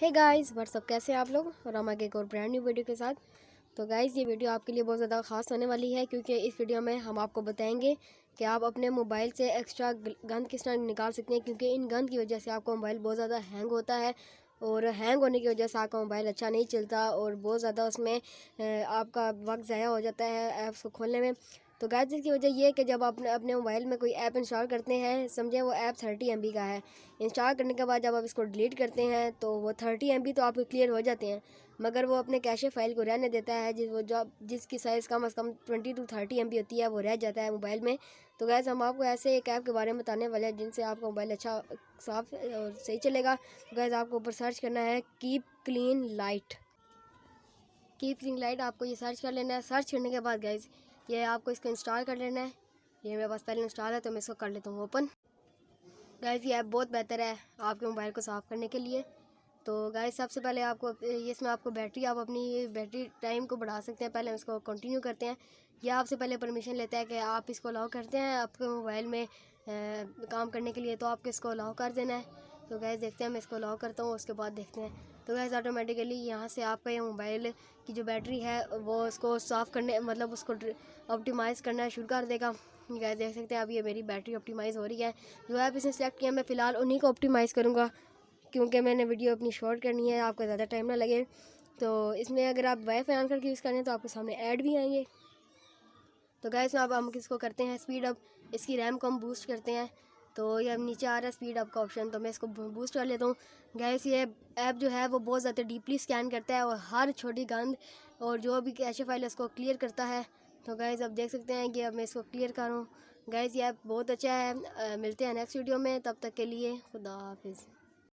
Hey guys what's up, कैसे हैं आप लोग। और हम आगे एक और ब्रांड न्यू वीडियो के साथ। तो गाइस ये वीडियो आपके लिए बहुत ज़्यादा ख़ास होने वाली है, क्योंकि इस वीडियो में हम आपको बताएंगे कि आप अपने मोबाइल से एक्स्ट्रा गंद किस तरह निकाल सकते हैं, क्योंकि इन गंद की वजह से आपका मोबाइल बहुत ज़्यादा हैंग होता है और हैंग होने की वजह से आपका मोबाइल अच्छा नहीं चलता और बहुत ज़्यादा उसमें आपका वक्त ज़ाया हो जाता है ऐप्स को खोलने में। तो गाइस इसकी वजह ये है कि जब आप अपने मोबाइल में कोई ऐप इंस्टॉल करते हैं, समझें वो ऐप 30 MB का है। इंस्टॉल करने के बाद जब आप इसको डिलीट करते हैं तो वो 30 MB तो आपके क्लियर हो जाते हैं, मगर वो अपने कैशे फाइल को रहने देता है, जिसकी साइज़ कम से कम 20 to 30 MB होती है, वो रह जाता है मोबाइल में। तो गैस हम आपको ऐसे एक ऐप के बारे में बताने वाले हैं जिनसे आपका मोबाइल अच्छा साफ और सही चलेगा। तो गैस आपको ऊपर सर्च करना है keep clean light. Keep clean light आपको ये सर्च कर लेना है। सर्च करने के बाद गैस ये आपको इसको इंस्टॉल कर लेना है। ये मेरे पास पहले इंस्टॉल है तो मैं इसको कर लेता हूँ ओपन। गाइस ये ऐप बहुत बेहतर है आपके मोबाइल को साफ़ करने के लिए। तो गाइस सबसे पहले आपको इसमें आपको आप अपनी बैटरी टाइम को बढ़ा सकते हैं। पहले हम इसको कंटिन्यू करते हैं। यह आपसे पहले परमिशन लेता है कि आप इसको अलाउ करते हैं आपके मोबाइल में काम करने के लिए, तो आपको इसको अलाउ कर देना है। तो गाइस देखते हैं, मैं इसको अलाउ करता हूँ, उसके बाद देखते हैं। तो गाइस ऑटोमेटिकली यहाँ से आपका ये मोबाइल की जो बैटरी है वो उसको साफ़ करने मतलब उसको ऑप्टिमाइज़ करना शुरू कर देगा। गाइस देख सकते हैं अब ये मेरी बैटरी ऑप्टिमाइज़ हो रही है। जो ऐप इसने सेलेक्ट किया मैं फ़िलहाल उन्हीं को ऑप्टिमाइज़ करूँगा, क्योंकि मैंने वीडियो अपनी शॉर्ट करनी है, आपको ज़्यादा टाइम ना लगे। तो इसमें अगर आप वाईफाई ऑन करके यूज़ करें तो आपके सामने ऐड भी आएंगे। तो गैस अब हम किसको करते हैं स्पीड अप, इसकी रैम को हम बूस्ट करते हैं। तो ये अब नीचे आ रहा है स्पीड अप का ऑप्शन, तो मैं इसको बूस्ट कर लेता हूँ। गैस ये ऐप जो है वो बहुत ज़्यादा डीपली स्कैन करता है और हर छोटी गंद और जो भी कैशे फाइल है उसको क्लियर करता है। तो गैस अब देख सकते हैं कि अब मैं इसको क्लियर कर रहा हूँ। गैस ये ऐप बहुत अच्छा है। मिलते हैं नेक्स्ट वीडियो में, तब तक के लिए खुदा हाफिज़।